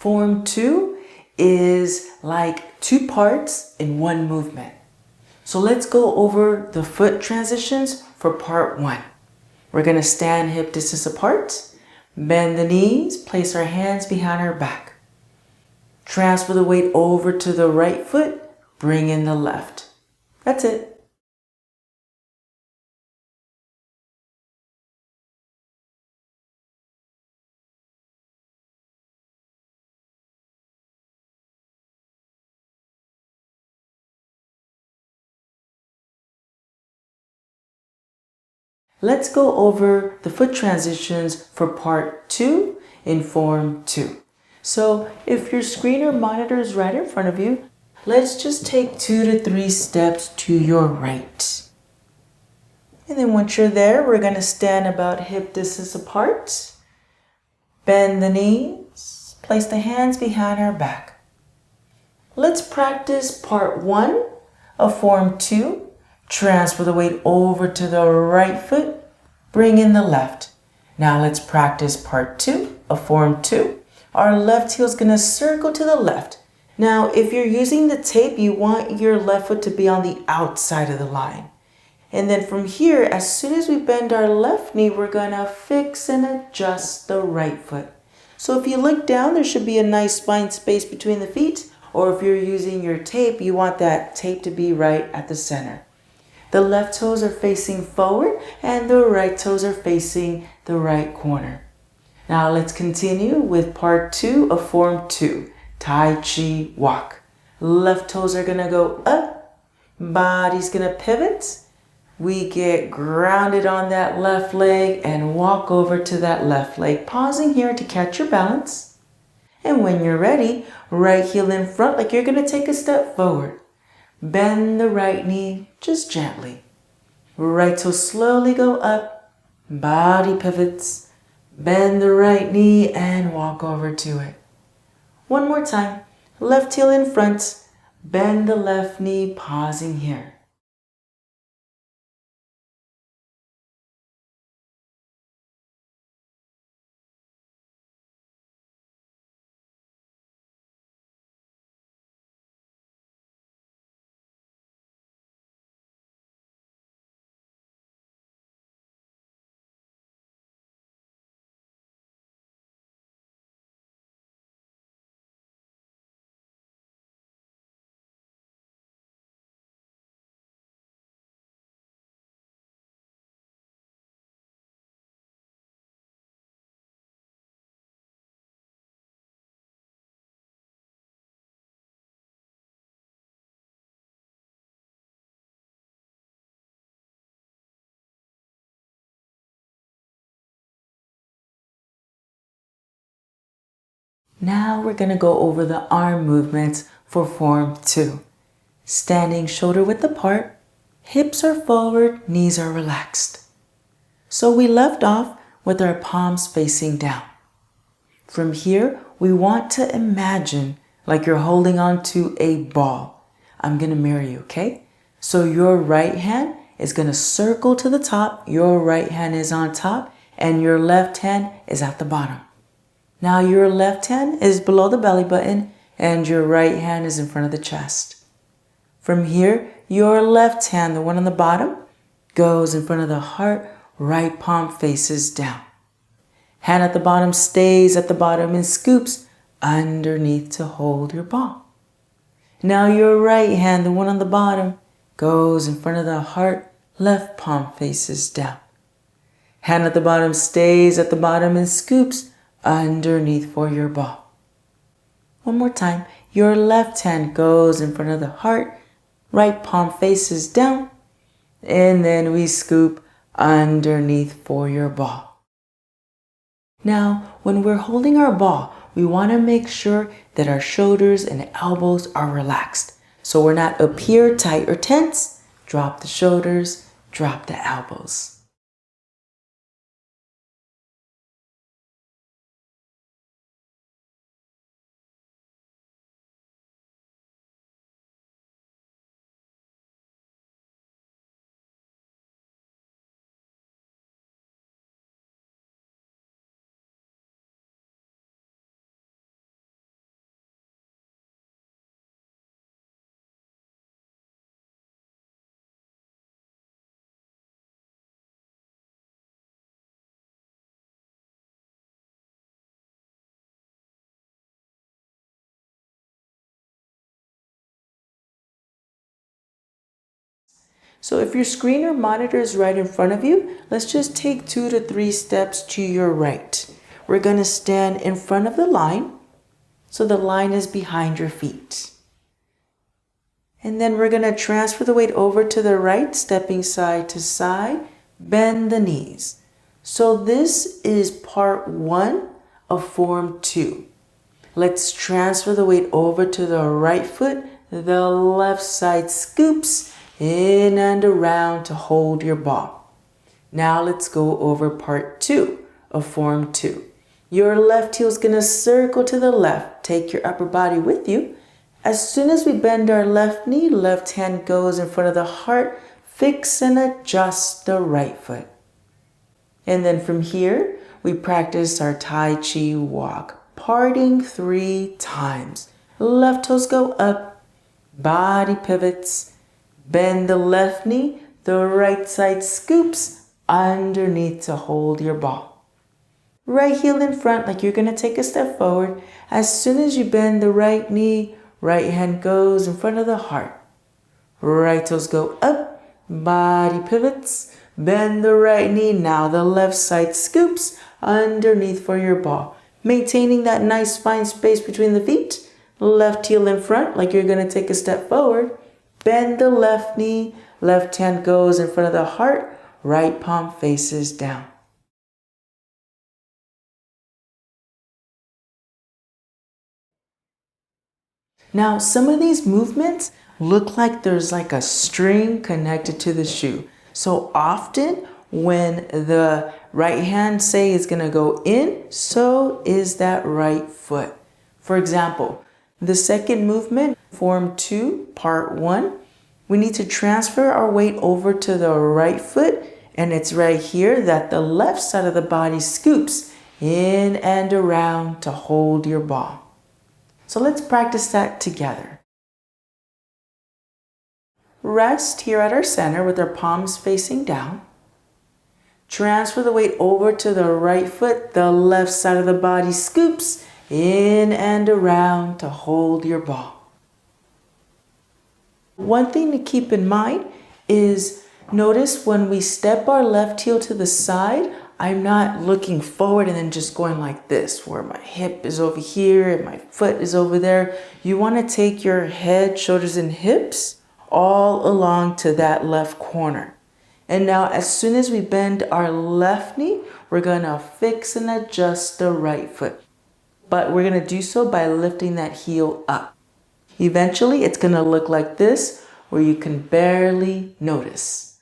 Form 2 is like 2 parts in one movement. So let's go over the foot transitions for part 1. We're going to stand hip distance apart, bend the knees, place our hands behind our back. Transfer the weight over to the right foot, bring in the left. That's it. Let's go over the foot transitions for part 2 in form 2. So if your screen or monitor is right in front of you, let's just take 2 to 3 steps to your right. And then once you're there, we're going to stand about hip distance apart. Bend the knees, place the hands behind our back. Let's practice part 1 of form 2. Transfer the weight over to the right foot, bring in the left. Now let's practice part 2 of form 2. Our left heel is going to circle to the left. Now if you're using the tape, you want your left foot to be on the outside of the line. And then from here, as soon as we bend our left knee, we're going to fix and adjust the right foot. So if you look down, there should be a nice spine space between the feet. Or if you're using your tape, you want that tape to be right at the center. The left toes are facing forward and the right toes are facing the right corner. Now let's continue with part 2 of form 2, Tai Chi walk. Left toes are going to go up, body's going to pivot. We get grounded on that left leg and walk over to that left leg, pausing here to catch your balance. And when you're ready, right heel in front like you're going to take a step forward. Bend the right knee just gently. Right toe slowly go up, body pivots, bend the right knee and walk over to it. One more time, left heel in front, bend the left knee, pausing here. Now we're going to go over the arm movements for form 2. Standing shoulder width apart, hips are forward, knees are relaxed. So we left off with our palms facing down. From here, we want to imagine like you're holding on to a ball. I'm going to mirror you, okay? So your right hand is going to circle to the top, your right hand is on top, and your left hand is at the bottom. Now your left hand is below the belly button and your right hand is in front of the chest. From here, your left hand, the one on the bottom, goes in front of the heart, right palm faces down. Hand at the bottom stays at the bottom and scoops underneath to hold your ball. Now your right hand, the one on the bottom, goes in front of the heart, left palm faces down. Hand at the bottom stays at the bottom and scoops underneath for your ball. One more time. Your left hand goes in front of the heart, right palm faces down, and then we scoop underneath for your ball. Now, when we're holding our ball, we want to make sure that our shoulders and elbows are relaxed. So we're not up here tight or tense. Drop the shoulders, drop the elbows. So if your screen or monitor is right in front of you, let's just take 2 to 3 steps to your right. We're going to stand in front of the line, so the line is behind your feet. And then we're going to transfer the weight over to the right, stepping side to side, bend the knees. So this is part 1 of form 2. Let's transfer the weight over to the right foot, the left side scoops in and around to hold your ball. Now let's go over part 2 of form 2. Your left heel is going to circle to the left. Take your upper body with you. As soon as we bend our left knee, left hand goes in front of the heart. Fix and adjust the right foot. And then from here, we practice our Tai Chi walk, parting 3 times. Left toes go up, body pivots, bend the left knee, the right side scoops underneath to hold your ball. Right heel in front like you're going to take a step forward. As soon as you bend the right knee, right hand goes in front of the heart. Right toes go up, body pivots, bend the right knee. Now the left side scoops underneath for your ball. Maintaining that nice fine space between the feet. Left heel in front like you're going to take a step forward. Bend the left knee, left hand goes in front of the heart, right palm faces down. Now, some of these movements look like there's like a string connected to the shoe. So often when the right hand, say, is going to go in, so is that right foot. For example, the second movement, form 2, part 1, we need to transfer our weight over to the right foot, and it's right here that the left side of the body scoops in and around to hold your ball. So let's practice that together. Rest here at our center with our palms facing down. Transfer the weight over to the right foot, the left side of the body scoops in and around to hold your ball. One thing to keep in mind is notice when we step our left heel to the side, I'm not looking forward and then just going like this, where my hip is over here and my foot is over there. You want to take your head, shoulders, and hips all along to that left corner. And now as soon as we bend our left knee, we're going to fix and adjust the right foot. But we're going to do so by lifting that heel up. Eventually, it's going to look like this, where you can barely notice.